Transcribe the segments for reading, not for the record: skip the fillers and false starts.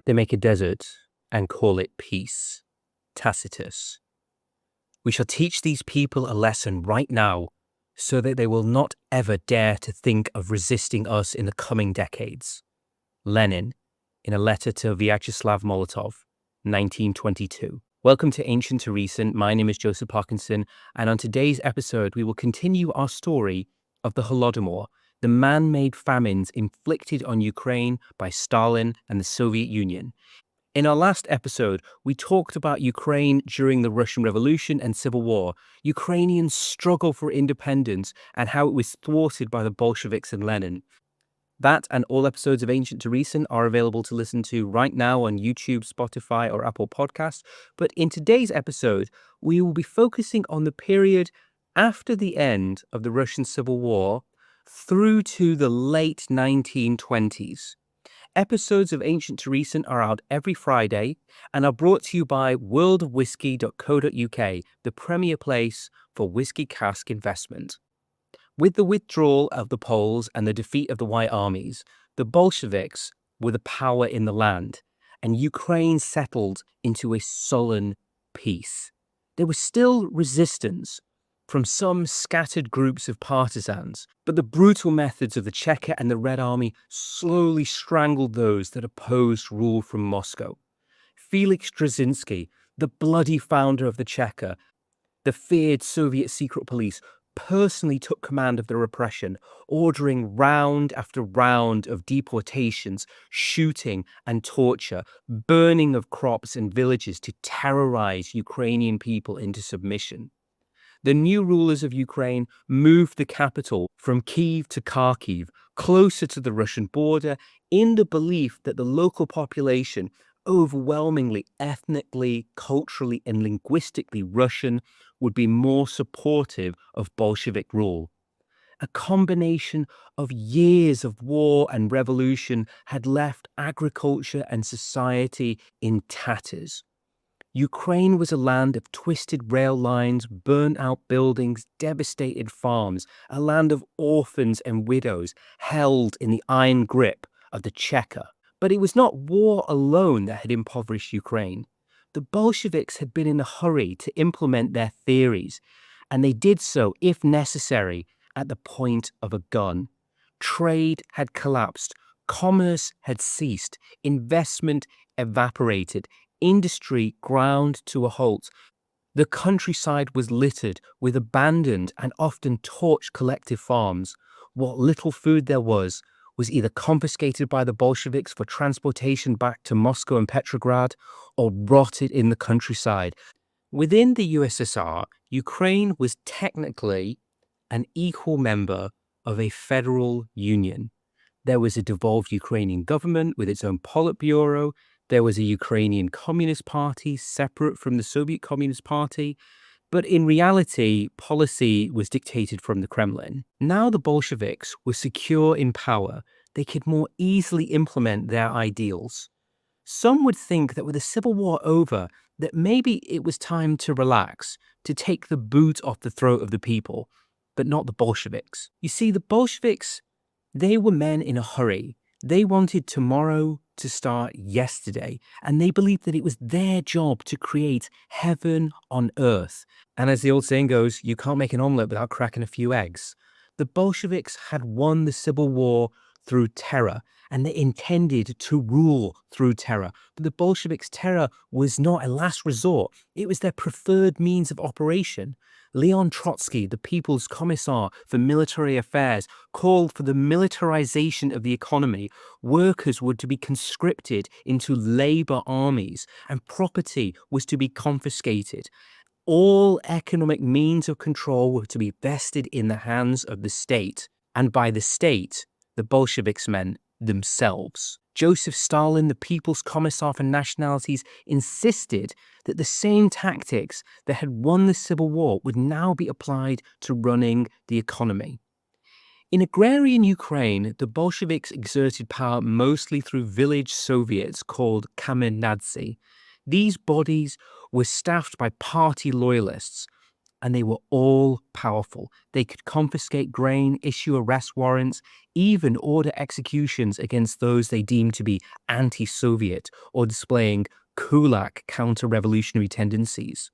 They make a desert and call it peace. Tacitus. We shall teach these people a lesson right now so that they will not ever dare to think of resisting us in the coming decades. Lenin, in a letter to Vyacheslav Molotov, 1922. Welcome to Ancient to Recent. My name is Joseph Parkinson, and on today's episode, we will continue our story of the Holodomor, the man-made famines inflicted on Ukraine by Stalin and the Soviet Union. In our last episode, we talked about Ukraine during the Russian Revolution and Civil War, Ukrainian struggle for independence, and how it was thwarted by the Bolsheviks and Lenin. That and all episodes of Ancient to Recent are available to listen to right now on YouTube, Spotify, or Apple Podcasts. But in today's episode, we will be focusing on the period after the end of the Russian Civil War through to the late 1920s. Episodes of Ancient to Recent are out every Friday and are brought to you by worldofwhiskey.co.uk, the premier place for whiskey cask investment. With the withdrawal of the Poles and the defeat of the White Armies, the Bolsheviks were the power in the land, and Ukraine settled into a sullen peace. There was still resistance from some scattered groups of partisans, but the brutal methods of the Cheka and the Red Army slowly strangled those that opposed rule from Moscow. Felix Dzerzhinsky, the bloody founder of the Cheka, the feared Soviet secret police, personally took command of the repression, ordering round after round of deportations, shooting and torture, burning of crops and villages to terrorize Ukrainian people into submission. The new rulers of Ukraine moved the capital from Kyiv to Kharkiv, closer to the Russian border, in the belief that the local population, overwhelmingly ethnically, culturally, and linguistically Russian, would be more supportive of Bolshevik rule. A combination of years of war and revolution had left agriculture and society in tatters. Ukraine was a land of twisted rail lines, burnt-out buildings, devastated farms, a land of orphans and widows held in the iron grip of the Cheka. But it was not war alone that had impoverished Ukraine. The Bolsheviks had been in a hurry to implement their theories, and they did so, if necessary, at the point of a gun. Trade had collapsed, commerce had ceased, investment evaporated, industry ground to a halt. The countryside was littered with abandoned and often torched collective farms. What little food there was either confiscated by the Bolsheviks for transportation back to Moscow and Petrograd or rotted in the countryside. Within the USSR, Ukraine was technically an equal member of a federal union. There was a devolved Ukrainian government with its own Politburo. There was a Ukrainian Communist Party separate from the Soviet Communist Party. But in reality, policy was dictated from the Kremlin. Now the Bolsheviks were secure in power. They could more easily implement their ideals. Some would think that with the Civil War over, that maybe it was time to relax, to take the boot off the throat of the people, but not the Bolsheviks. You see, the Bolsheviks, they were men in a hurry. They wanted tomorrow to start yesterday, and they believed that it was their job to create heaven on earth. And as the old saying goes, you can't make an omelette without cracking a few eggs. The Bolsheviks had won the Civil War through terror, and they intended to rule through terror. But the Bolsheviks' terror was not a last resort. It was their preferred means of operation. Leon Trotsky, the People's Commissar for Military Affairs, called for the militarization of the economy. Workers were to be conscripted into labor armies, and property was to be confiscated. All economic means of control were to be vested in the hands of the state. And by the state, the Bolsheviks meant themselves. Joseph Stalin, the People's Commissar for Nationalities, insisted that the same tactics that had won the Civil War would now be applied to running the economy. In agrarian Ukraine, the Bolsheviks exerted power mostly through village Soviets called kamenadze. These bodies were staffed by party loyalists. and they were all powerful. They could confiscate grain, issue arrest warrants, even order executions against those they deemed to be anti-Soviet or displaying kulak counter-revolutionary tendencies.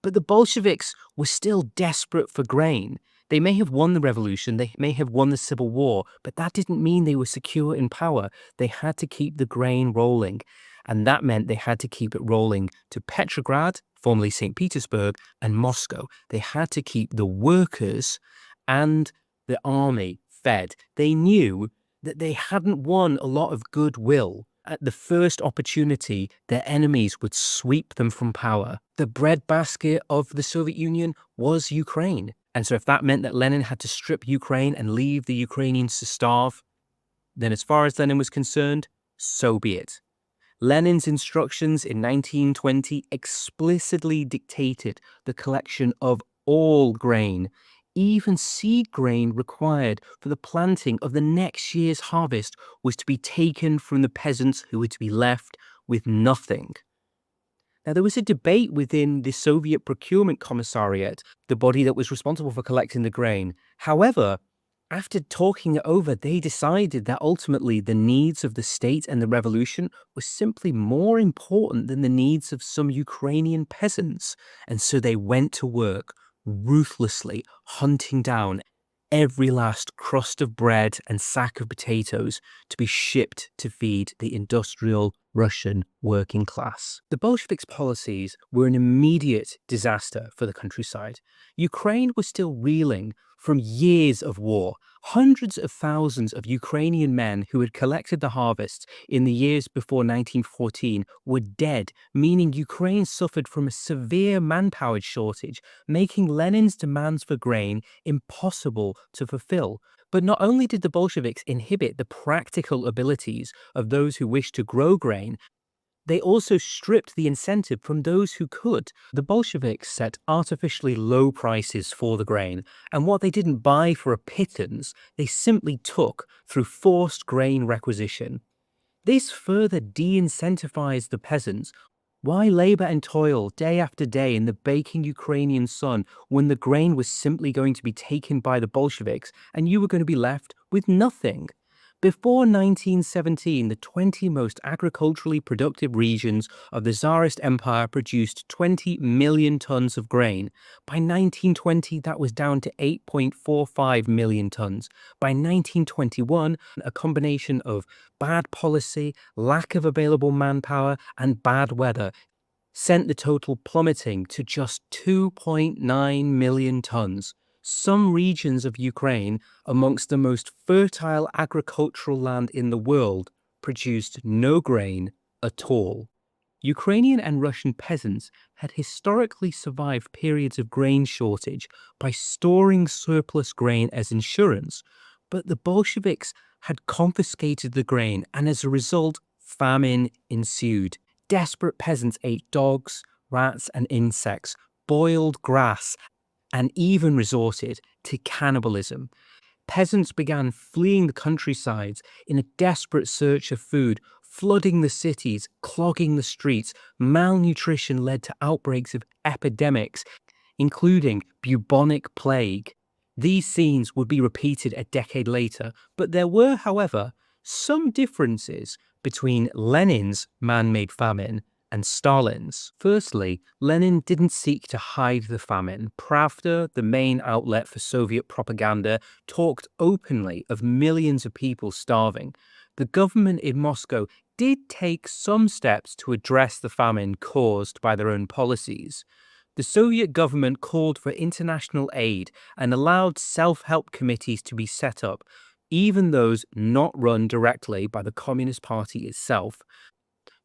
But the Bolsheviks were still desperate for grain. They may have won the revolution, they may have won the civil war, but that didn't mean they were secure in power. They had to keep the grain rolling, and that meant they had to keep it rolling to Petrograd, formerly St. Petersburg, and Moscow. They had to keep the workers and the army fed. They knew that they hadn't won a lot of goodwill. At the first opportunity, their enemies would sweep them from power. The breadbasket of the Soviet Union was Ukraine. And so if that meant that Lenin had to strip Ukraine and leave the Ukrainians to starve, then as far as Lenin was concerned, so be it. Lenin's instructions in 1920 explicitly dictated the collection of all grain, even seed grain required for the planting of the next year's harvest was to be taken from the peasants who were to be left with nothing. Now, there was a debate within the Soviet Procurement Commissariat, the body that was responsible for collecting the grain. However, after talking it over, they decided that ultimately the needs of the state and the revolution were simply more important than the needs of some Ukrainian peasants. And so they went to work ruthlessly hunting down every last crust of bread and sack of potatoes to be shipped to feed the industrial Russian working class. The Bolsheviks' policies were an immediate disaster for the countryside. Ukraine was still reeling from years of war. Hundreds of thousands of Ukrainian men who had collected the harvests in the years before 1914 were dead, meaning Ukraine suffered from a severe manpower shortage, making Lenin's demands for grain impossible to fulfill. But not only did the Bolsheviks inhibit the practical abilities of those who wished to grow grain, they also stripped the incentive from those who could. The Bolsheviks set artificially low prices for the grain, and what they didn't buy for a pittance, they simply took through forced grain requisition. This further de-incentivized the peasants. Why labor and toil day after day in the baking Ukrainian sun when the grain was simply going to be taken by the Bolsheviks and you were going to be left with nothing? Before 1917, the 20 most agriculturally productive regions of the Tsarist Empire produced 20 million tons of grain. By 1920, that was down to 8.45 million tons. By 1921, a combination of bad policy, lack of available manpower, and bad weather sent the total plummeting to just 2.9 million tons. Some regions of Ukraine, amongst the most fertile agricultural land in the world, produced no grain at all. Ukrainian and Russian peasants had historically survived periods of grain shortage by storing surplus grain as insurance, but the Bolsheviks had confiscated the grain, and as a result, famine ensued. Desperate peasants ate dogs, rats, and insects, boiled grass, and even resorted to cannibalism. Peasants began fleeing the countrysides in a desperate search of food, flooding the cities, clogging the streets. Malnutrition led to outbreaks of epidemics, including bubonic plague. These scenes would be repeated a decade later, but there were, however, some differences between Lenin's man-made famine and Stalin's. Firstly, Lenin didn't seek to hide the famine. Pravda, the main outlet for Soviet propaganda, talked openly of millions of people starving. The government in Moscow did take some steps to address the famine caused by their own policies. The Soviet government called for international aid and allowed self-help committees to be set up, even those not run directly by the Communist Party itself.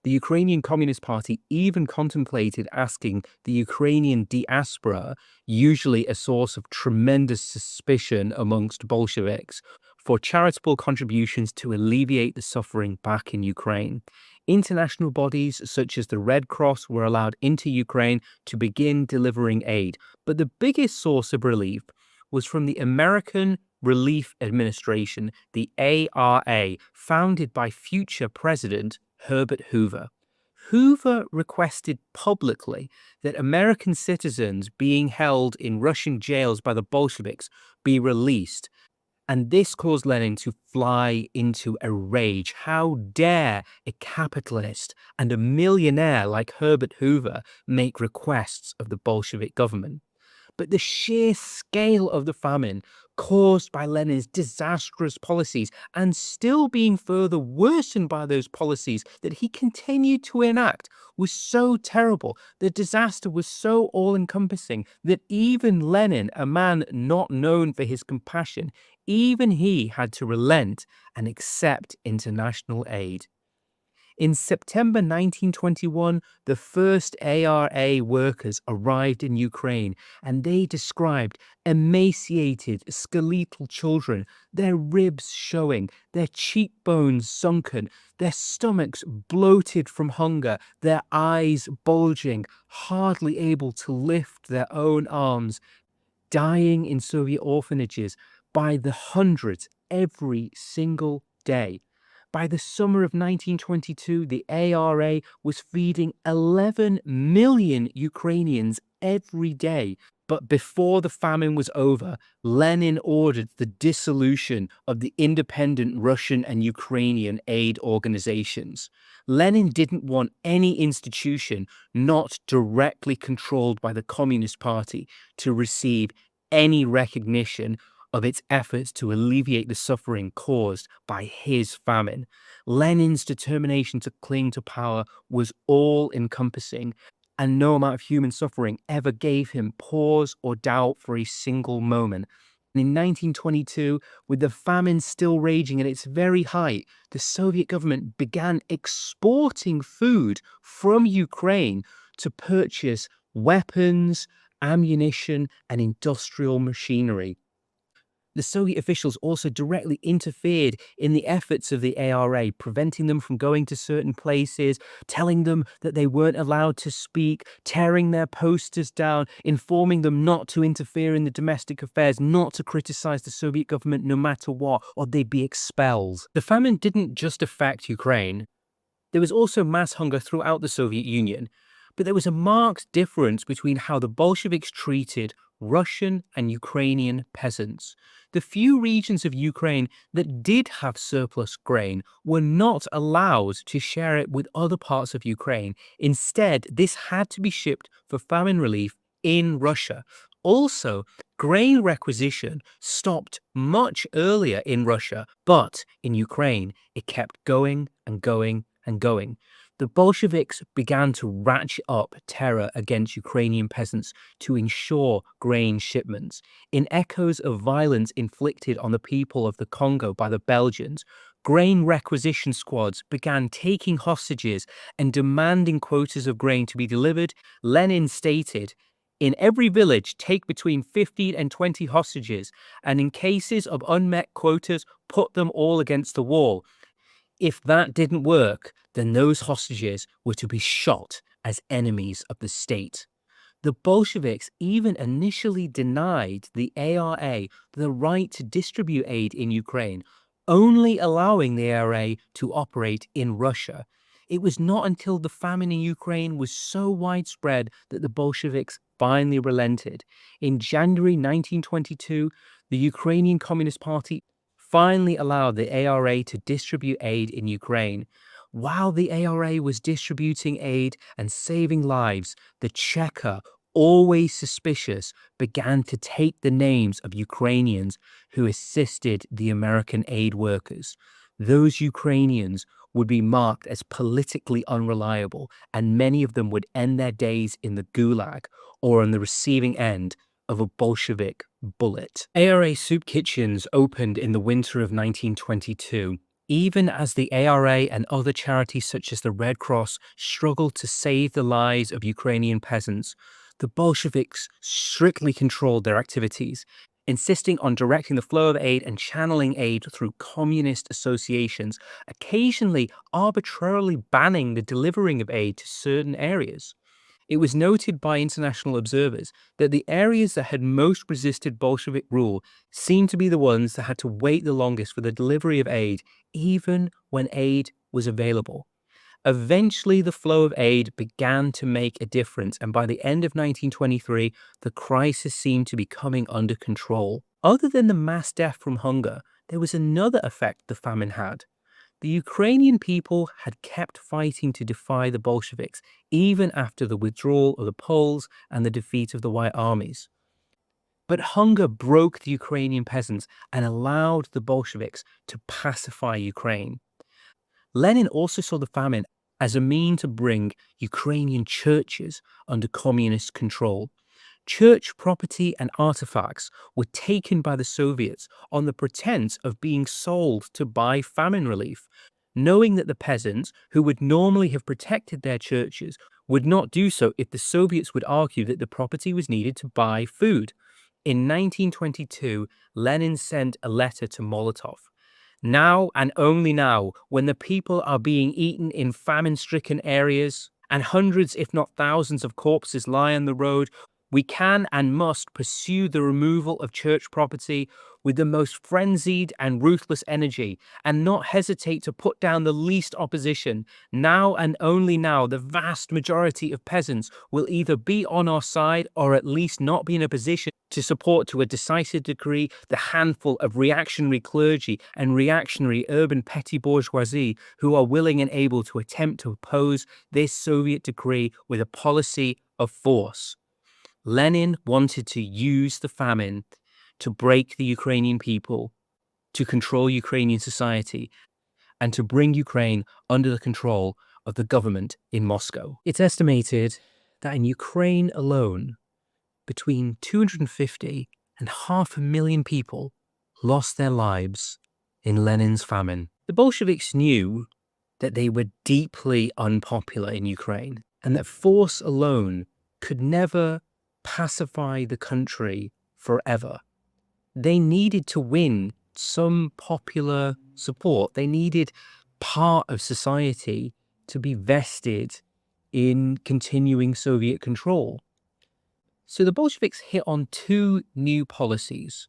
The Ukrainian Communist Party even contemplated asking the Ukrainian diaspora, usually a source of tremendous suspicion amongst Bolsheviks, for charitable contributions to alleviate the suffering back in Ukraine. International bodies such as the Red Cross were allowed into Ukraine to begin delivering aid, but the biggest source of relief was from the American Relief Administration, the ARA, founded by future President Herbert Hoover. Hoover requested publicly that American citizens being held in Russian jails by the Bolsheviks be released. And this caused Lenin to fly into a rage. How dare a capitalist and a millionaire like Herbert Hoover make requests of the Bolshevik government? But the sheer scale of the famine caused by Lenin's disastrous policies and still being further worsened by those policies that he continued to enact was so terrible. The disaster was so all-encompassing that even Lenin, a man not known for his compassion, even he had to relent and accept international aid. In September 1921, the first ARA workers arrived in Ukraine, and they described emaciated, skeletal children, their ribs showing, their cheekbones sunken, their stomachs bloated from hunger, their eyes bulging, hardly able to lift their own arms, dying in Soviet orphanages by the hundreds every single day. By the summer of 1922, the ARA was feeding 11 million Ukrainians every day. But before the famine was over, Lenin ordered the dissolution of the independent Russian and Ukrainian aid organizations. Lenin didn't want any institution not directly controlled by the Communist Party to receive any recognition of its efforts to alleviate the suffering caused by his famine. Lenin's determination to cling to power was all-encompassing, and no amount of human suffering ever gave him pause or doubt for a single moment. In 1922, with the famine still raging at its very height, the Soviet government began exporting food from Ukraine to purchase weapons, ammunition, and industrial machinery. The Soviet officials also directly interfered in the efforts of the ARA, preventing them from going to certain places, telling them that they weren't allowed to speak, tearing their posters down, informing them not to interfere in the domestic affairs, not to criticize the Soviet government no matter what, or they'd be expelled. The famine didn't just affect Ukraine. There was also mass hunger throughout the Soviet Union, but there was a marked difference between how the Bolsheviks treated Russian and Ukrainian peasants. The few regions of Ukraine that did have surplus grain were not allowed to share it with other parts of Ukraine. Instead, this had to be shipped for famine relief in Russia. Also, grain requisition stopped much earlier in Russia, but in Ukraine, it kept going and going and going. The Bolsheviks began to ratchet up terror against Ukrainian peasants to ensure grain shipments. In echoes of violence inflicted on the people of the Congo by the Belgians, grain requisition squads began taking hostages and demanding quotas of grain to be delivered. Lenin stated, "In every village, take between 15 and 20 hostages, and in cases of unmet quotas, put them all against the wall. If that didn't work, then those hostages were to be shot as enemies of the state." The Bolsheviks even initially denied the ARA the right to distribute aid in Ukraine, only allowing the ARA to operate in Russia. It was not until the famine in Ukraine was so widespread that the Bolsheviks finally relented. In January 1922, the Ukrainian Communist Party finally allowed the ARA to distribute aid in Ukraine. While the ARA was distributing aid and saving lives, the Cheka, always suspicious, began to take the names of Ukrainians who assisted the American aid workers. Those Ukrainians would be marked as politically unreliable, and many of them would end their days in the Gulag or on the receiving end of a Bolshevik bullet. ARA soup kitchens opened in the winter of 1922. Even as the ARA and other charities such as the Red Cross struggled to save the lives of Ukrainian peasants, the Bolsheviks strictly controlled their activities, insisting on directing the flow of aid and channeling aid through communist associations, occasionally arbitrarily banning the delivering of aid to certain areas. It was noted by international observers that the areas that had most resisted Bolshevik rule seemed to be the ones that had to wait the longest for the delivery of aid, even when aid was available. Eventually, the flow of aid began to make a difference, and by the end of 1923, the crisis seemed to be coming under control. Other than the mass death from hunger, there was another effect the famine had. The Ukrainian people had kept fighting to defy the Bolsheviks, even after the withdrawal of the Poles and the defeat of the White Armies. But hunger broke the Ukrainian peasants and allowed the Bolsheviks to pacify Ukraine. Lenin also saw the famine as a means to bring Ukrainian churches under communist control. Church property and artifacts were taken by the Soviets on the pretense of being sold to buy famine relief, knowing that the peasants, who would normally have protected their churches, would not do so if the Soviets would argue that the property was needed to buy food. In 1922, Lenin sent a letter to Molotov. Now and only now, when the people are being eaten in famine-stricken areas and hundreds, if not thousands, of corpses lie on the road, we can and must pursue the removal of church property with the most frenzied and ruthless energy and not hesitate to put down the least opposition. Now and only now, the vast majority of peasants will either be on our side or at least not be in a position to support to a decisive degree the handful of reactionary clergy and reactionary urban petty bourgeoisie who are willing and able to attempt to oppose this Soviet decree with a policy of force. Lenin wanted to use the famine to break the Ukrainian people, to control Ukrainian society, and to bring Ukraine under the control of the government in Moscow. It's estimated that in Ukraine alone, between 250 and 500,000 people lost their lives in Lenin's famine. The Bolsheviks knew that they were deeply unpopular in Ukraine and that force alone could never pacify the country forever. They needed to win some popular support. They needed part of society to be vested in continuing Soviet control. So the Bolsheviks hit on two new policies.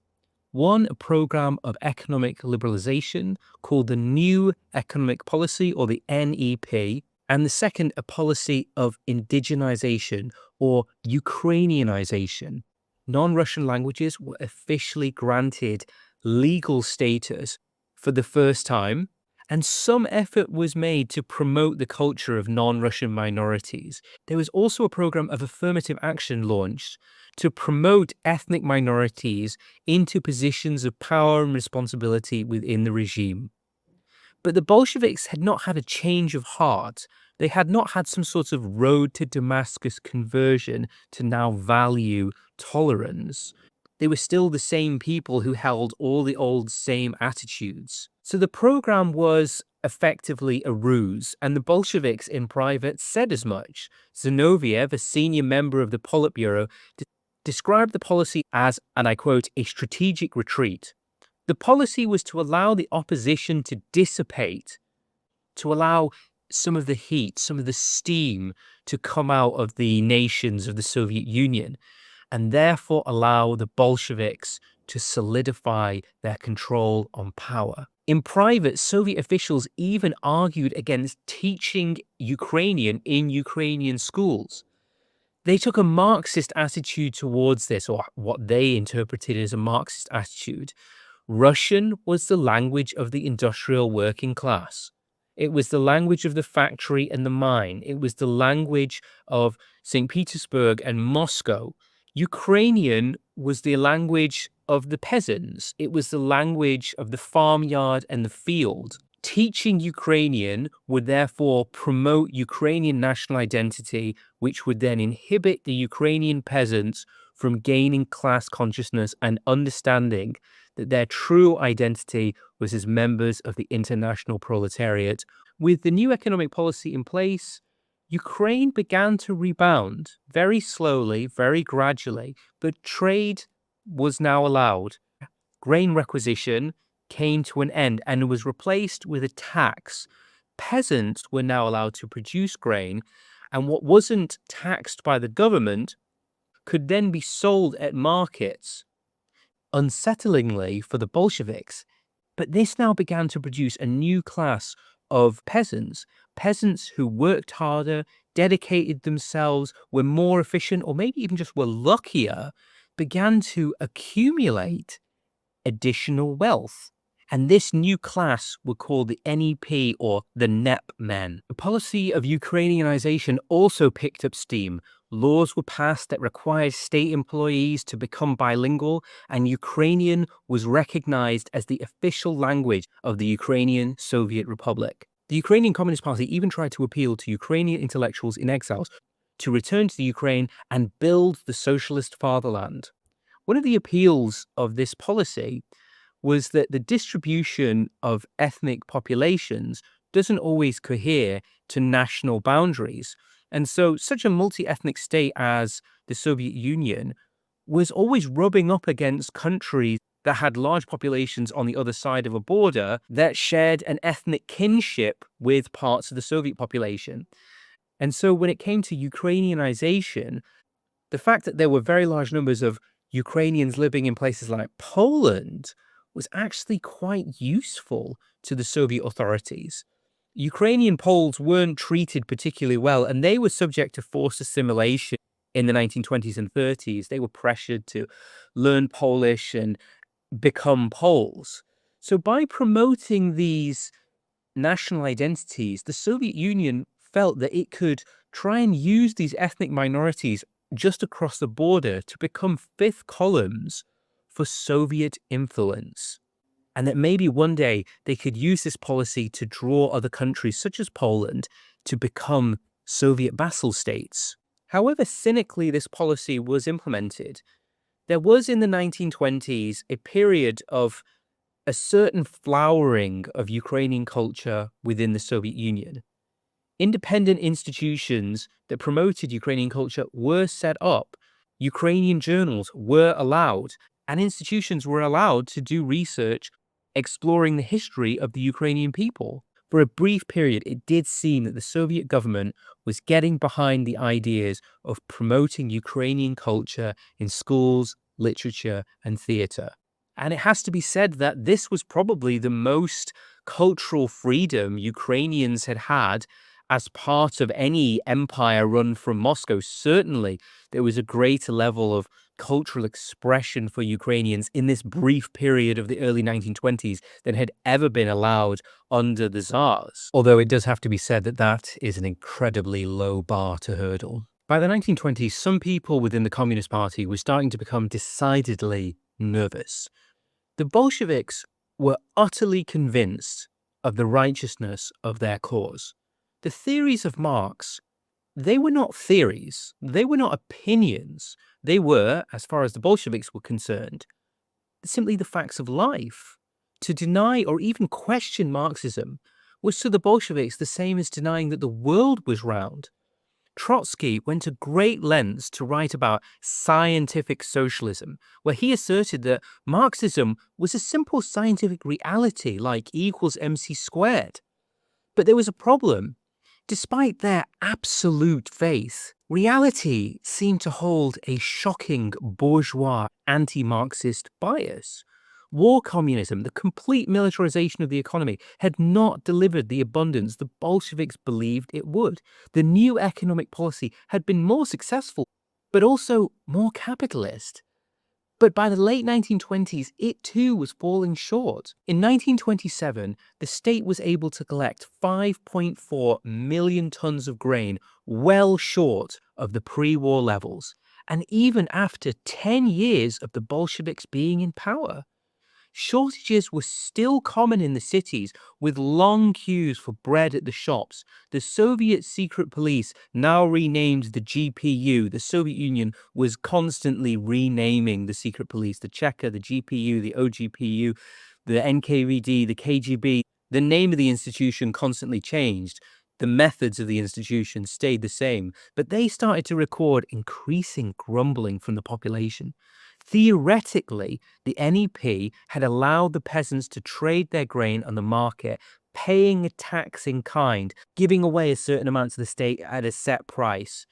One, a program of economic liberalization called the New Economic Policy, or the NEP, and the second, a policy of indigenization or Ukrainianization. Non-Russian languages were officially granted legal status for the first time, and some effort was made to promote the culture of non-Russian minorities. There was also a program of affirmative action launched to promote ethnic minorities into positions of power and responsibility within the regime. But the Bolsheviks had not had a change of heart. They had not had some sort of road to Damascus conversion to now value tolerance. They were still the same people who held all the old same attitudes. So the program was effectively a ruse, and the Bolsheviks in private said as much. Zinoviev, a senior member of the Politburo, described the policy as, and I quote, a strategic retreat. The policy was to allow the opposition to dissipate, to allow some of the heat, some of the steam to come out of the nations of the Soviet Union, and therefore allow the Bolsheviks to solidify their control on power. In private, Soviet officials even argued against teaching Ukrainian in Ukrainian schools. They took a Marxist attitude towards this, or what they interpreted as a Marxist attitude. Russian was the language of the industrial working class. It was the language of the factory and the mine. It was the language of St. Petersburg and Moscow. Ukrainian was the language of the peasants. It was the language of the farmyard and the field. Teaching Ukrainian would therefore promote Ukrainian national identity, which would then inhibit the Ukrainian peasants from gaining class consciousness and understanding that their true identity was as members of the international proletariat. With the new economic policy in place, Ukraine began to rebound very slowly, very gradually, but trade was now allowed. Grain requisition came to an end and was replaced with a tax. Peasants were now allowed to produce grain, and what wasn't taxed by the government could then be sold at markets. Unsettlingly for the Bolsheviks, but this now began to produce a new class of peasants. Peasants who worked harder, dedicated themselves, were more efficient, or maybe even just were luckier, began to accumulate additional wealth. And this new class were called the NEP, or the NEP men. The policy of Ukrainianization also picked up steam. Laws were passed that required state employees to become bilingual, and Ukrainian was recognized as the official language of the Ukrainian Soviet Republic. The Ukrainian Communist Party even tried to appeal to Ukrainian intellectuals in exile to return to the Ukraine and build the socialist fatherland. One of the appeals of this policy was that the distribution of ethnic populations doesn't always cohere to national boundaries. And so, such a multi ethnic state as the Soviet Union was always rubbing up against countries that had large populations on the other side of a border that shared an ethnic kinship with parts of the Soviet population. And so, when it came to Ukrainianization, the fact that there were very large numbers of Ukrainians living in places like Poland was actually quite useful to the Soviet authorities. Ukrainian Poles weren't treated particularly well, and they were subject to forced assimilation in the 1920s and 30s. They were pressured to learn Polish and become Poles. So by promoting these national identities, the Soviet Union felt that it could try and use these ethnic minorities just across the border to become fifth columns for Soviet influence. And that maybe one day they could use this policy to draw other countries, such as Poland, to become Soviet vassal states. However cynically this policy was implemented, there was in the 1920s a period of a certain flowering of Ukrainian culture within the Soviet Union. Independent institutions that promoted Ukrainian culture were set up. Ukrainian journals were allowed, and institutions were allowed to do research exploring the history of the Ukrainian people. For a brief period, it did seem that the Soviet government was getting behind the ideas of promoting Ukrainian culture in schools, literature, and theatre. And it has to be said that this was probably the most cultural freedom Ukrainians had had as part of any empire run from Moscow. Certainly, there was a greater level of cultural expression for Ukrainians in this brief period of the early 1920s than had ever been allowed under the Tsars. Although it does have to be said that that is an incredibly low bar to hurdle. By the 1920s, some people within the Communist Party were starting to become decidedly nervous. The Bolsheviks were utterly convinced of the righteousness of their cause. The theories of Marx, they were not theories, they were not opinions. They were, as far as the Bolsheviks were concerned, simply the facts of life. To deny or even question Marxism was to the Bolsheviks the same as denying that the world was round. Trotsky went to great lengths to write about scientific socialism, where he asserted that Marxism was a simple scientific reality like E equals mc squared. But there was a problem. Despite their absolute faith, reality seemed to hold a shocking bourgeois anti-Marxist bias. War communism, the complete militarization of the economy, had not delivered the abundance the Bolsheviks believed it would. The new economic policy had been more successful, but also more capitalist. But by the late 1920s, it too was falling short. In 1927, the state was able to collect 5.4 million tons of grain, well short of the pre-war levels, and even after 10 years of the Bolsheviks being in power. Shortages were still common in the cities, with long queues for bread at the shops. The Soviet secret police, now renamed the GPU, the Soviet Union was constantly renaming the secret police, the Cheka, the GPU, the OGPU, the NKVD, the KGB. The name of the institution constantly changed. The methods of the institution stayed the same, but they started to record increasing grumbling from the population. Theoretically, the NEP had allowed the peasants to trade their grain on the market, paying a tax in kind, giving away a certain amount to the state at a set price.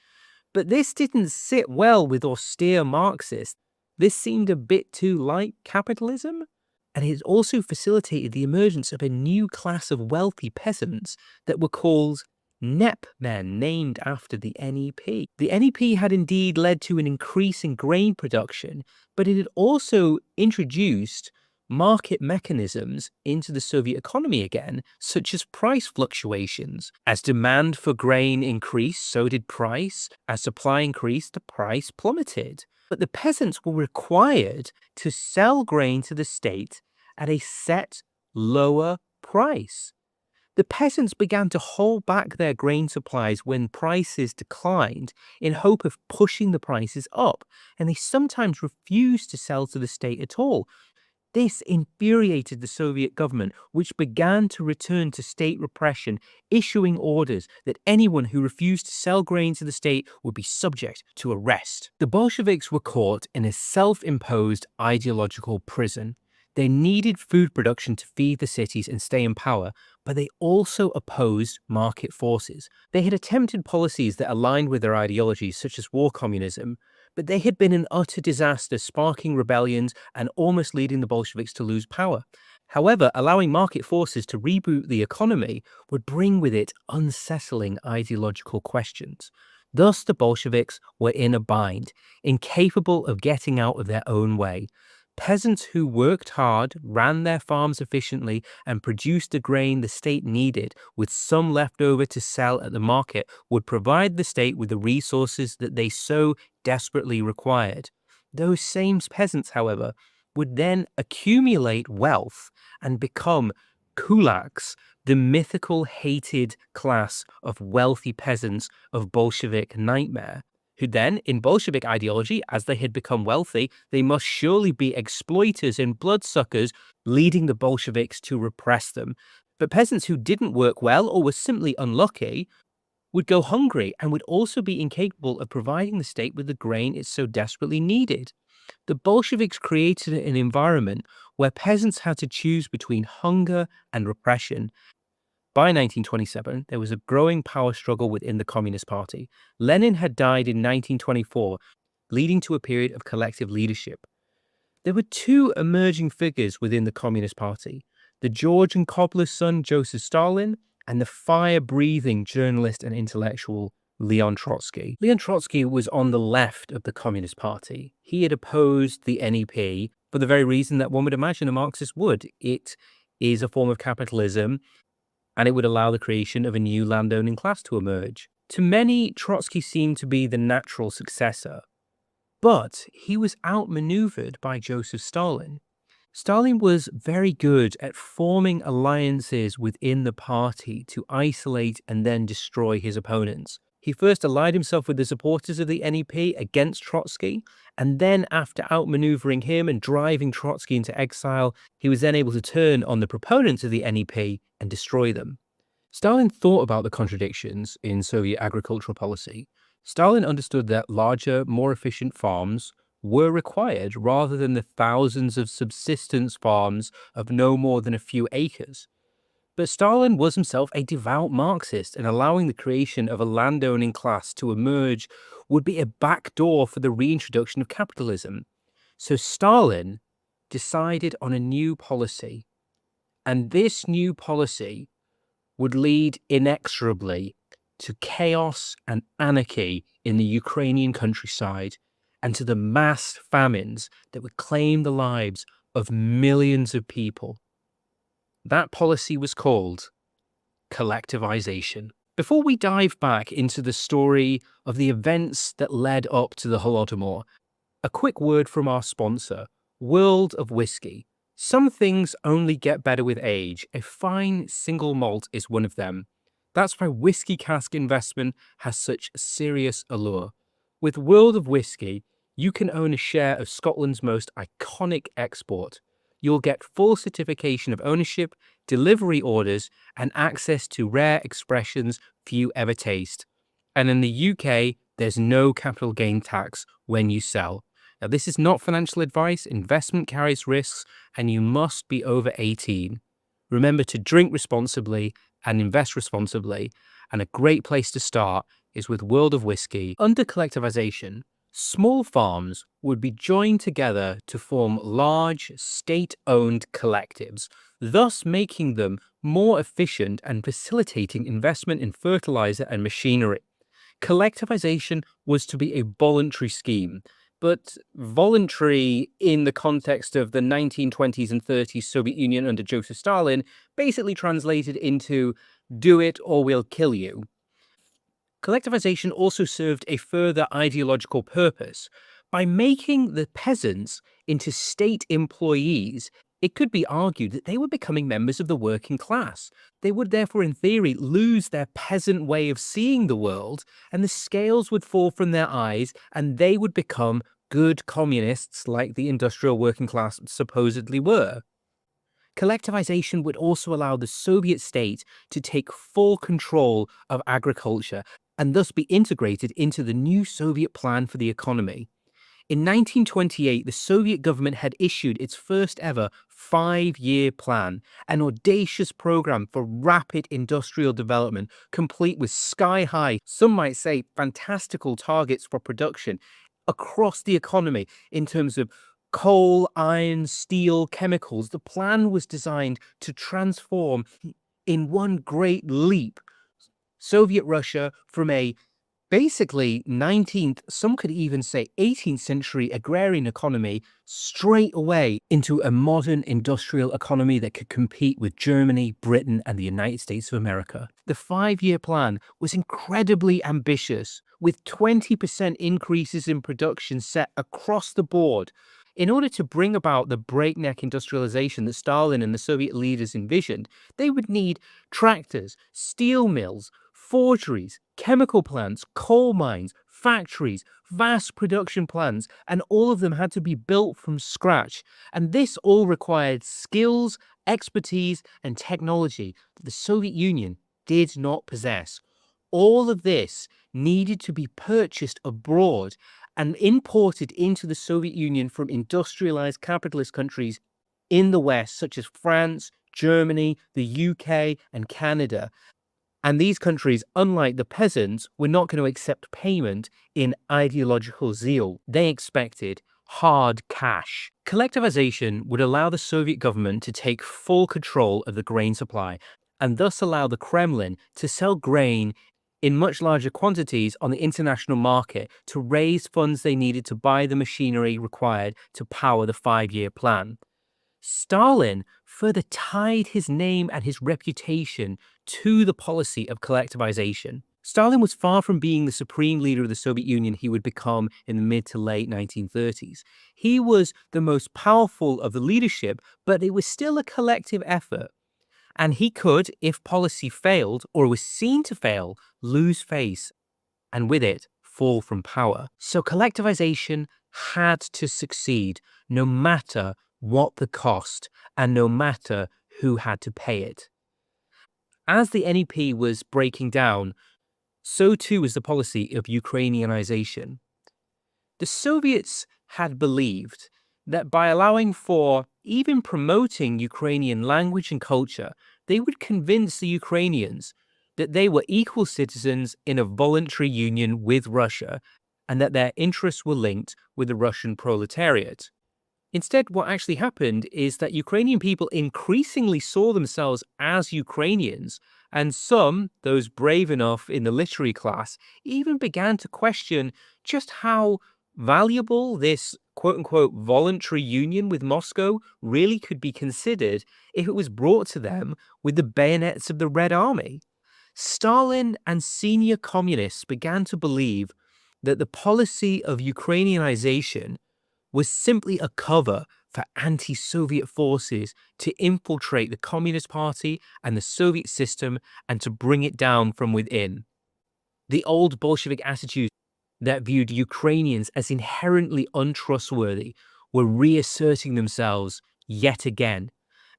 But this didn't sit well with austere Marxists. This seemed a bit too like capitalism. And it also facilitated the emergence of a new class of wealthy peasants that were called NEP men, named after the NEP. The NEP had indeed led to an increase in grain production, but it had also introduced market mechanisms into the Soviet economy again, such as price fluctuations. As demand for grain increased, so did price. As supply increased, the price plummeted. But the peasants were required to sell grain to the state at a set lower price. The peasants began to hold back their grain supplies when prices declined in hope of pushing the prices up, and they sometimes refused to sell to the state at all. This infuriated the Soviet government, which began to return to state repression, issuing orders that anyone who refused to sell grain to the state would be subject to arrest. The Bolsheviks were caught in a self-imposed ideological prison. They needed food production to feed the cities and stay in power, but they also opposed market forces. They had attempted policies that aligned with their ideologies, such as war communism, but they had been an utter disaster, sparking rebellions and almost leading the Bolsheviks to lose power. However, allowing market forces to reboot the economy would bring with it unsettling ideological questions. Thus, the Bolsheviks were in a bind, incapable of getting out of their own way. Peasants who worked hard, ran their farms efficiently, and produced the grain the state needed, with some left over to sell at the market, would provide the state with the resources that they so desperately required. Those same peasants, however, would then accumulate wealth and become kulaks, the mythical hated class of wealthy peasants of Bolshevik nightmare, who then, in Bolshevik ideology, as they had become wealthy, they must surely be exploiters and bloodsuckers, leading the Bolsheviks to repress them. But peasants who didn't work well or were simply unlucky would go hungry and would also be incapable of providing the state with the grain it so desperately needed. The Bolsheviks created an environment where peasants had to choose between hunger and repression. By 1927, there was a growing power struggle within the Communist Party. Lenin had died in 1924, leading to a period of collective leadership. There were two emerging figures within the Communist Party: the Georgian cobbler's son, Joseph Stalin, and the fire-breathing journalist and intellectual Leon Trotsky. Leon Trotsky was on the left of the Communist Party. He had opposed the NEP for the very reason that one would imagine a Marxist would. It is a form of capitalism, and it would allow the creation of a new landowning class to emerge. To many, Trotsky seemed to be the natural successor, but he was outmaneuvered by Joseph Stalin. Stalin was very good at forming alliances within the party to isolate and then destroy his opponents. He first allied himself with the supporters of the NEP against Trotsky, and then after outmaneuvering him and driving Trotsky into exile, he was then able to turn on the proponents of the NEP and destroy them. Stalin thought about the contradictions in Soviet agricultural policy. Stalin understood that larger, more efficient farms were required rather than the thousands of subsistence farms of no more than a few acres. But Stalin was himself a devout Marxist, and allowing the creation of a landowning class to emerge would be a backdoor for the reintroduction of capitalism. So Stalin decided on a new policy, and this new policy would lead inexorably to chaos and anarchy in the Ukrainian countryside and to the mass famines that would claim the lives of millions of people. That policy was called collectivization. Before we dive back into the story of the events that led up to the Holodomor, a quick word from our sponsor, World of Whiskey. Some things only get better with age. A fine single malt is one of them. That's why whiskey cask investment has such serious allure. With World of Whiskey, you can own a share of Scotland's most iconic export. You'll get full certification of ownership, delivery orders, and access to rare expressions few ever taste. And in the UK, there's no capital gain tax when you sell. Now, this is not financial advice. Investment carries risks, and you must be over 18. Remember to drink responsibly and invest responsibly, and a great place to start is with World of Whiskey. Under collectivization, Small farms would be joined together to form large state-owned collectives, thus making them more efficient and facilitating investment in fertilizer and machinery. Collectivization was to be a voluntary scheme, but voluntary in the context of the 1920s and 30s Soviet Union under Joseph Stalin basically translated into do it or we'll kill you. Collectivization also served a further ideological purpose. By making the peasants into state employees, it could be argued that they were becoming members of the working class. They would therefore, in theory, lose their peasant way of seeing the world, and the scales would fall from their eyes, and they would become good communists like the industrial working class supposedly were. Collectivization would also allow the Soviet state to take full control of agriculture and thus be integrated into the new Soviet plan for the economy. In 1928, the Soviet government had issued its first ever 5-year plan, an audacious program for rapid industrial development, complete with sky-high, some might say fantastical targets for production across the economy in terms of coal, iron, steel, chemicals. The plan was designed to transform in one great leap Soviet Russia from a basically 19th, some could even say 18th century agrarian economy straight away into a modern industrial economy that could compete with Germany, Britain, and the United States of America. The 5-year plan was incredibly ambitious, with 20% increases in production set across the board. In order to bring about the breakneck industrialization that Stalin and the Soviet leaders envisioned, they would need tractors, steel mills, forgeries, chemical plants, coal mines, factories, vast production plants, and all of them had to be built from scratch. And this all required skills, expertise, and technology that the Soviet Union did not possess. All of this needed to be purchased abroad and imported into the Soviet Union from industrialized capitalist countries in the West, such as France, Germany, the UK, and Canada. And these countries, unlike the peasants, were not going to accept payment in ideological zeal. They expected hard cash. Collectivization would allow the Soviet government to take full control of the grain supply and thus allow the Kremlin to sell grain in much larger quantities on the international market to raise funds they needed to buy the machinery required to power the 5-year plan. Stalin further tied his name and his reputation to the policy of collectivization. Stalin was far from being the supreme leader of the Soviet Union he would become in the mid to late 1930s. He was the most powerful of the leadership, but it was still a collective effort. And he could, if policy failed or was seen to fail, lose face and with it, fall from power. So collectivization had to succeed no matter what the cost and no matter who had to pay it. As the NEP was breaking down, so too was the policy of Ukrainianization. The Soviets had believed that by allowing for, even promoting Ukrainian language and culture, they would convince the Ukrainians that they were equal citizens in a voluntary union with Russia and that their interests were linked with the Russian proletariat. Instead, what actually happened is that Ukrainian people increasingly saw themselves as Ukrainians, and some, those brave enough in the literary class, even began to question just how valuable this quote-unquote voluntary union with Moscow really could be considered if it was brought to them with the bayonets of the Red Army. Stalin and senior communists began to believe that the policy of Ukrainianization was simply a cover for anti-Soviet forces to infiltrate the Communist Party and the Soviet system and to bring it down from within. The old Bolshevik attitudes that viewed Ukrainians as inherently untrustworthy were reasserting themselves yet again.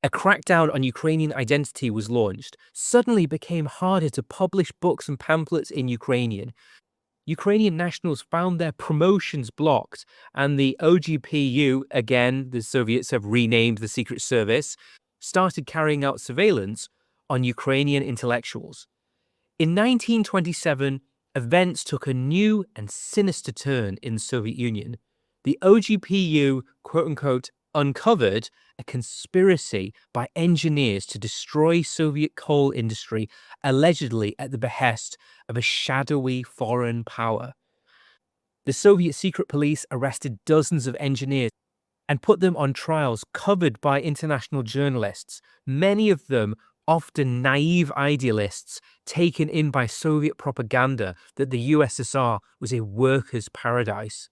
A crackdown on Ukrainian identity was launched. Suddenly it became harder to publish books and pamphlets in Ukrainian. Ukrainian nationals found their promotions blocked, and the OGPU, again, the Soviets have renamed the Secret Service, started carrying out surveillance on Ukrainian intellectuals. In 1927, events took a new and sinister turn in the Soviet Union. The OGPU, quote unquote, uncovered a conspiracy by engineers to destroy Soviet coal industry, allegedly at the behest of a shadowy foreign power. The Soviet secret police arrested dozens of engineers and put them on trials covered by international journalists, many of them often naive idealists taken in by Soviet propaganda that the USSR was a workers' paradise.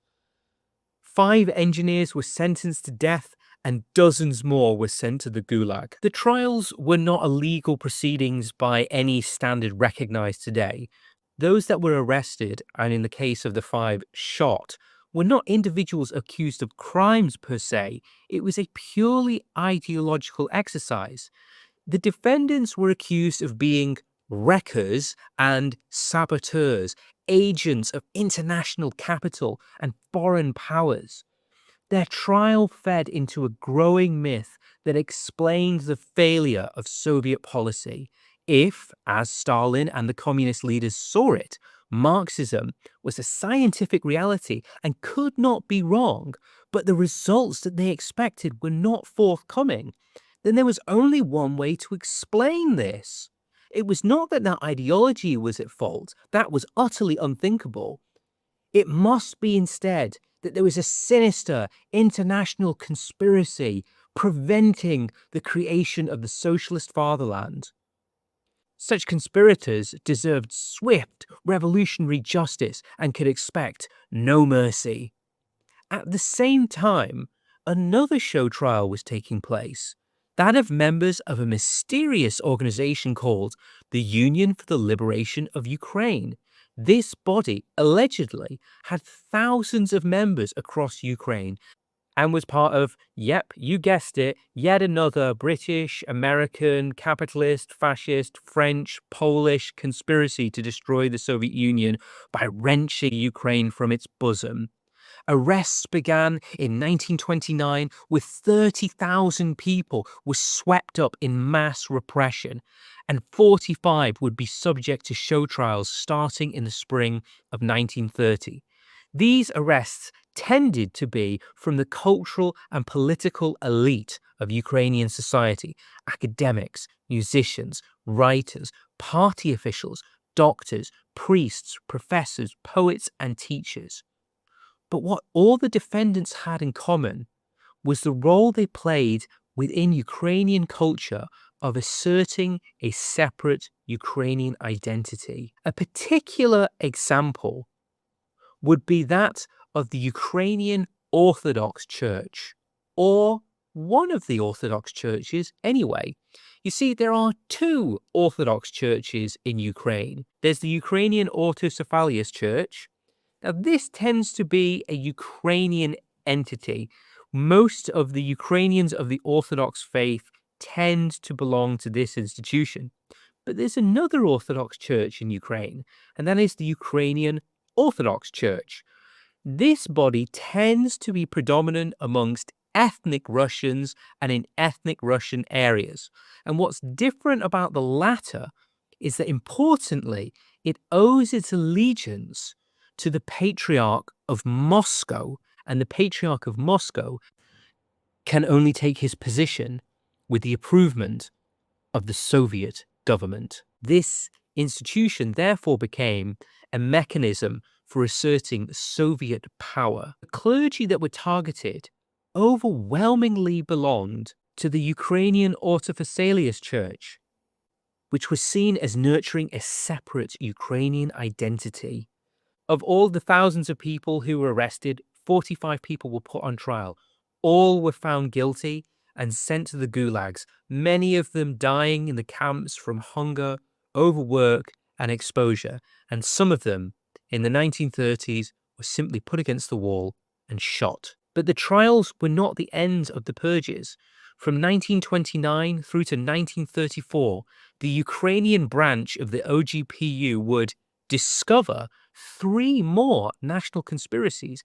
5 engineers were sentenced to death and dozens more were sent to the Gulag. The trials were not illegal proceedings by any standard recognized today. Those that were arrested, and in the case of the 5 shot, were not individuals accused of crimes per se. It was a purely ideological exercise. The defendants were accused of being wreckers and saboteurs, agents of international capital and foreign powers. Their trial fed into a growing myth that explained the failure of Soviet policy. If, as Stalin and the communist leaders saw it, Marxism was a scientific reality and could not be wrong, but the results that they expected were not forthcoming, then there was only one way to explain this. It was not that that ideology was at fault, that was utterly unthinkable. It must be instead that there was a sinister international conspiracy preventing the creation of the socialist fatherland. Such conspirators deserved swift revolutionary justice and could expect no mercy. At the same time, another show trial was taking place, that of members of a mysterious organization called the Union for the Liberation of Ukraine. This body allegedly had thousands of members across Ukraine and was part of, yep, you guessed it, yet another British, American, capitalist, fascist, French, Polish conspiracy to destroy the Soviet Union by wrenching Ukraine from its bosom. Arrests began in 1929 with 30,000 people were swept up in mass repression, and 45 would be subject to show trials starting in the spring of 1930. These arrests tended to be from the cultural and political elite of Ukrainian society: academics, musicians, writers, party officials, doctors, priests, professors, poets, and teachers. But what all the defendants had in common was the role they played within Ukrainian culture of asserting a separate Ukrainian identity. A particular example would be that of the Ukrainian Orthodox Church, or one of the Orthodox churches anyway. You see, there are 2 Orthodox churches in Ukraine. There's the Ukrainian Autocephalous Church. Now, this tends to be a Ukrainian entity. Most of the Ukrainians of the Orthodox faith tend to belong to this institution. But there's another Orthodox church in Ukraine, and that is the Ukrainian Orthodox Church. This body tends to be predominant amongst ethnic Russians and in ethnic Russian areas. And what's different about the latter is that, importantly, it owes its allegiance to the Patriarch of Moscow, and the Patriarch of Moscow can only take his position with the approval of the Soviet government. This institution therefore became a mechanism for asserting Soviet power. The clergy that were targeted overwhelmingly belonged to the Ukrainian Autocephalous Church, which was seen as nurturing a separate Ukrainian identity. Of all the thousands of people who were arrested, 45 people were put on trial. All were found guilty and sent to the gulags, many of them dying in the camps from hunger, overwork, and exposure, and some of them, in the 1930s, were simply put against the wall and shot. But the trials were not the end of the purges. From 1929 through to 1934, the Ukrainian branch of the OGPU would discover 3 more national conspiracies,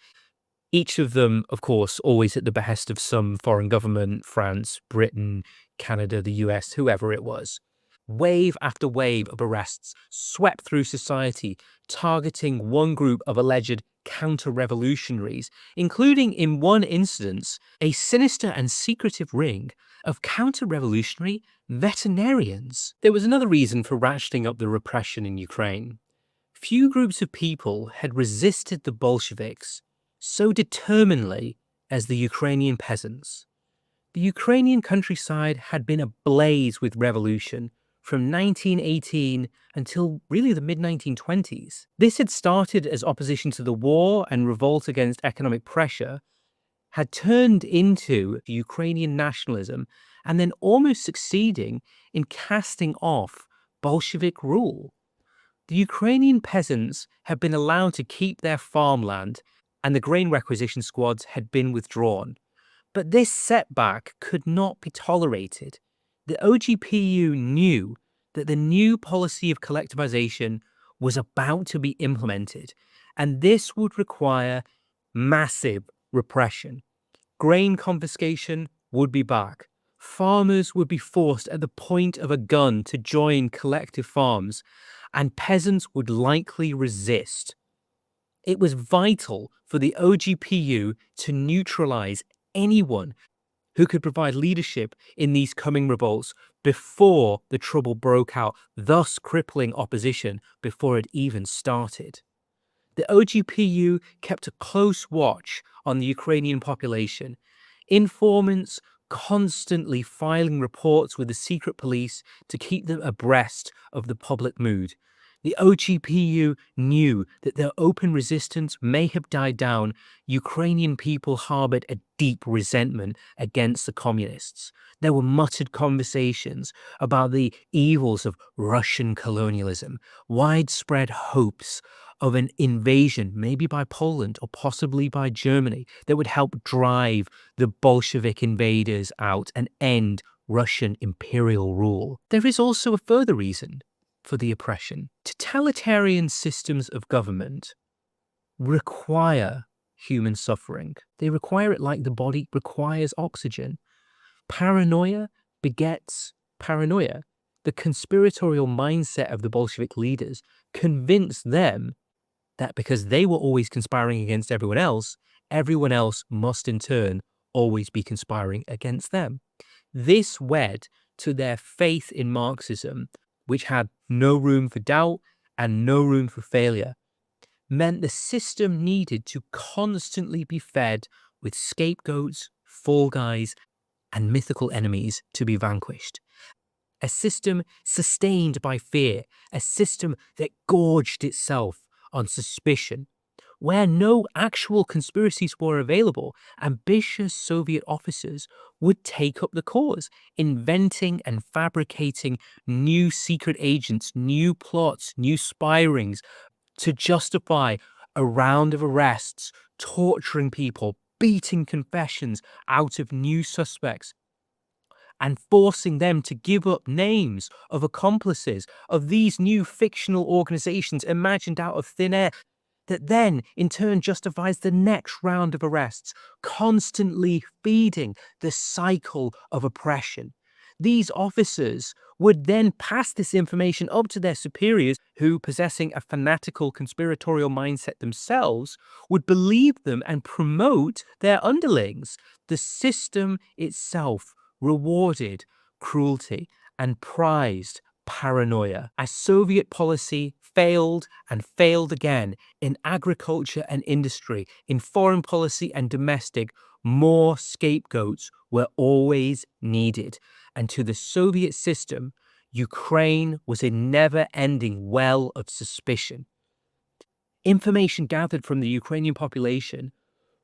each of them, of course, always at the behest of some foreign government: France, Britain, Canada, the US, whoever it was. Wave after wave of arrests swept through society, targeting one group of alleged counter-revolutionaries, including, in one instance, a sinister and secretive ring of counter-revolutionary veterinarians. There was another reason for ratcheting up the repression in Ukraine. Few groups of people had resisted the Bolsheviks so determinedly as the Ukrainian peasants. The Ukrainian countryside had been ablaze with revolution from 1918 until really the mid-1920s. This had started as opposition to the war and revolt against economic pressure, had turned into Ukrainian nationalism, and then almost succeeding in casting off Bolshevik rule. The Ukrainian peasants had been allowed to keep their farmland, and the grain requisition squads had been withdrawn. But this setback could not be tolerated. The OGPU knew that the new policy of collectivization was about to be implemented, and this would require massive repression. Grain confiscation would be back. Farmers would be forced at the point of a gun to join collective farms, and peasants would likely resist. It was vital for the OGPU to neutralize anyone who could provide leadership in these coming revolts before the trouble broke out, thus crippling opposition before it even started. The OGPU kept a close watch on the Ukrainian population. Informants constantly filing reports with the secret police to keep them abreast of the public mood. The OGPU knew that their open resistance may have died down. Ukrainian people harbored a deep resentment against the communists. There were muttered conversations about the evils of Russian colonialism, widespread hopes of an invasion, maybe by Poland or possibly by Germany, that would help drive the Bolshevik invaders out and end Russian imperial rule. There is also a further reason for the oppression. Totalitarian systems of government require human suffering. They require it like the body requires oxygen. Paranoia begets paranoia. The conspiratorial mindset of the Bolshevik leaders convinced them that because they were always conspiring against everyone else must in turn always be conspiring against them. This led to their faith in Marxism, which had no room for doubt and no room for failure, meant the system needed to constantly be fed with scapegoats, fall guys, and mythical enemies to be vanquished. A system sustained by fear, a system that gorged itself on suspicion. Where no actual conspiracies were available, ambitious Soviet officers would take up the cause, inventing and fabricating new secret agents, new plots, new spy rings to justify a round of arrests, torturing people, beating confessions out of new suspects, and forcing them to give up names of accomplices of these new fictional organizations imagined out of thin air, that then in turn justifies the next round of arrests, constantly feeding the cycle of oppression. These officers would then pass this information up to their superiors, who, possessing a fanatical conspiratorial mindset themselves, would believe them and promote their underlings. The system itself rewarded cruelty and prized paranoia. As Soviet policy failed and failed again in agriculture and industry, in foreign policy and domestic, more scapegoats were always needed. And to the Soviet system, Ukraine was a never-ending well of suspicion. Information gathered from the Ukrainian population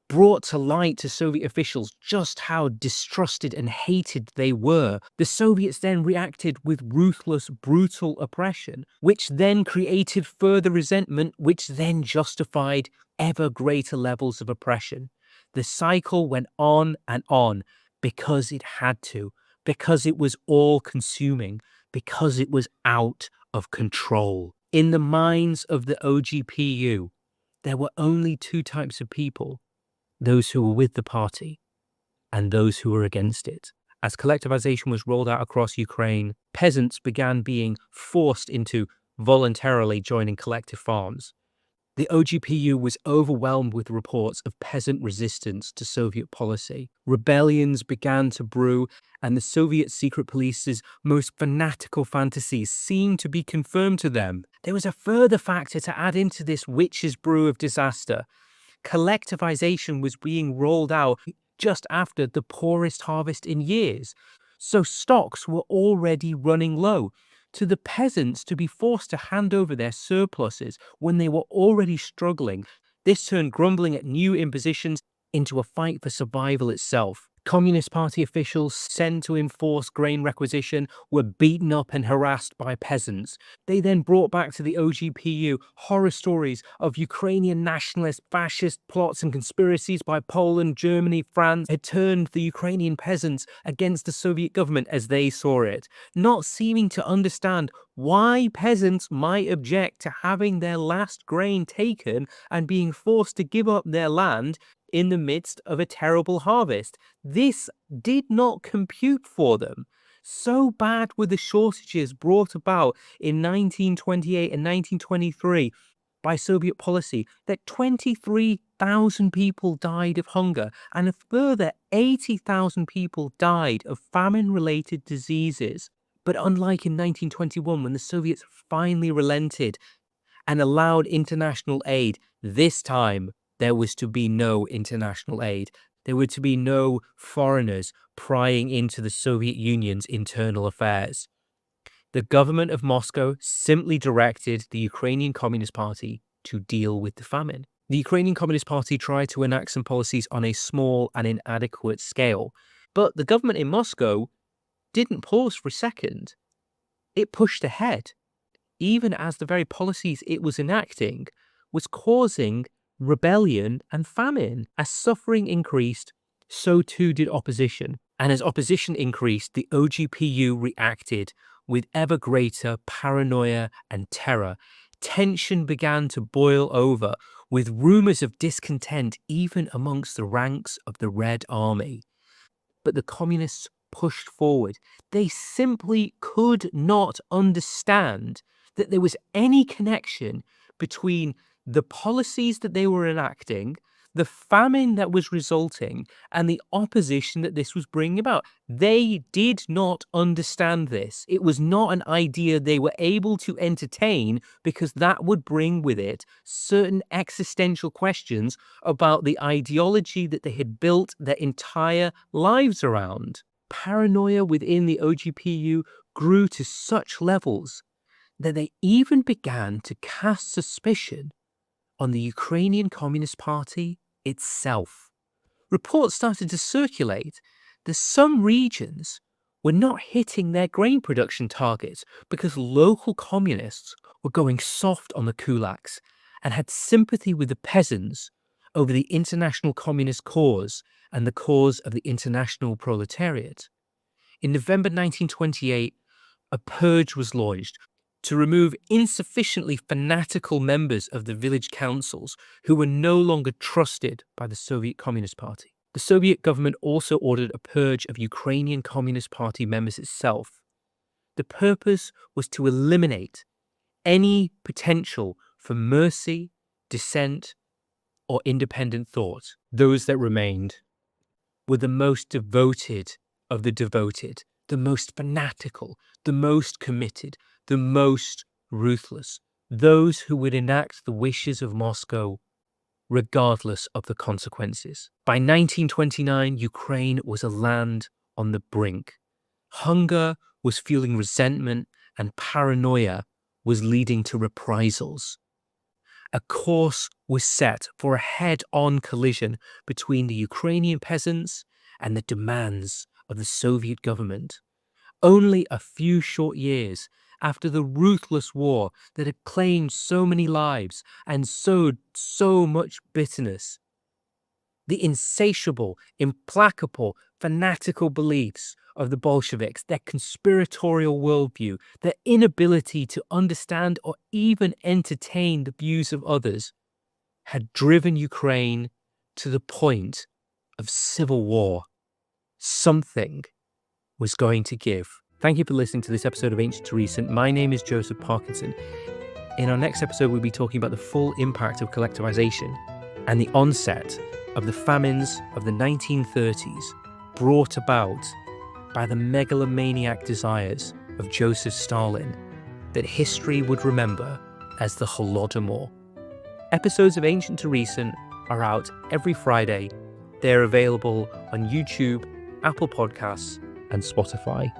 brought to light to Soviet officials just how distrusted and hated they were. The Soviets then reacted with ruthless, brutal oppression, which then created further resentment, which then justified ever greater levels of oppression. The cycle went on and on because it had to, because it was all-consuming, because it was out of control. In the minds of the OGPU, there were only two types of people: those who were with the party and those who were against it. As collectivization was rolled out across Ukraine, peasants began being forced into voluntarily joining collective farms. The OGPU was overwhelmed with reports of peasant resistance to Soviet policy. Rebellions began to brew, and the Soviet secret police's most fanatical fantasies seemed to be confirmed to them. There was a further factor to add into this witch's brew of disaster. Collectivization was being rolled out just after the poorest harvest in years, so stocks were already running low. To the peasants to be forced to hand over their surpluses when they were already struggling, this turned grumbling at new impositions into a fight for survival itself. Communist Party officials sent to enforce grain requisition were beaten up and harassed by peasants. They then brought back to the OGPU horror stories of Ukrainian nationalist fascist plots and conspiracies by Poland, Germany, France had turned the Ukrainian peasants against the Soviet government as they saw it, not seeming to understand why peasants might object to having their last grain taken and being forced to give up their land in the midst of a terrible harvest. This did not compute for them. So bad were the shortages brought about in 1928 and 1923 by Soviet policy that 23,000 people died of hunger and a further 80,000 people died of famine-related diseases. But unlike in 1921, when the Soviets finally relented and allowed international aid, this time there was to be no international aid. There were to be no foreigners prying into the Soviet Union's internal affairs. The government of Moscow simply directed the Ukrainian Communist Party to deal with the famine. The Ukrainian Communist Party tried to enact some policies on a small and inadequate scale, but the government in Moscow didn't pause for a second. It pushed ahead, even as the very policies it was enacting was causing rebellion and famine. As suffering increased, so too did opposition. And as opposition increased, the OGPU reacted with ever greater paranoia and terror. Tension began to boil over, with rumors of discontent even amongst the ranks of the Red Army. But the communists pushed forward. They simply could not understand that there was any connection between the policies that they were enacting, the famine that was resulting, and the opposition that this was bringing about. They did not understand this. It was not an idea they were able to entertain because that would bring with it certain existential questions about the ideology that they had built their entire lives around. Paranoia within the OGPU grew to such levels that they even began to cast suspicion on the Ukrainian Communist Party itself. Reports started to circulate that some regions were not hitting their grain production targets because local communists were going soft on the kulaks and had sympathy with the peasants over the international communist cause and the cause of the international proletariat. In November 1928, a purge was launched to remove insufficiently fanatical members of the village councils who were no longer trusted by the Soviet Communist Party. The Soviet government also ordered a purge of Ukrainian Communist Party members itself. The purpose was to eliminate any potential for mercy, dissent, or independent thought. Those that remained were the most devoted of the devoted, the most fanatical, the most committed, the most ruthless, those who would enact the wishes of Moscow regardless of the consequences. By 1929, Ukraine was a land on the brink. Hunger was fueling resentment, and paranoia was leading to reprisals. A course was set for a head-on collision between the Ukrainian peasants and the demands of the Soviet government. Only a few short years after the ruthless war that had claimed so many lives and sowed so much bitterness, the insatiable, implacable, fanatical beliefs of the Bolsheviks, their conspiratorial worldview, their inability to understand or even entertain the views of others, had driven Ukraine to the point of civil war. Something was going to give. Thank you for listening to this episode of Ancient to Recent. My name is Joseph Parkinson. In our next episode, we'll be talking about the full impact of collectivization and the onset of the famines of the 1930s brought about by the megalomaniac desires of Joseph Stalin that history would remember as the Holodomor. Episodes of Ancient to Recent are out every Friday. They're available on YouTube, Apple Podcasts, and Spotify.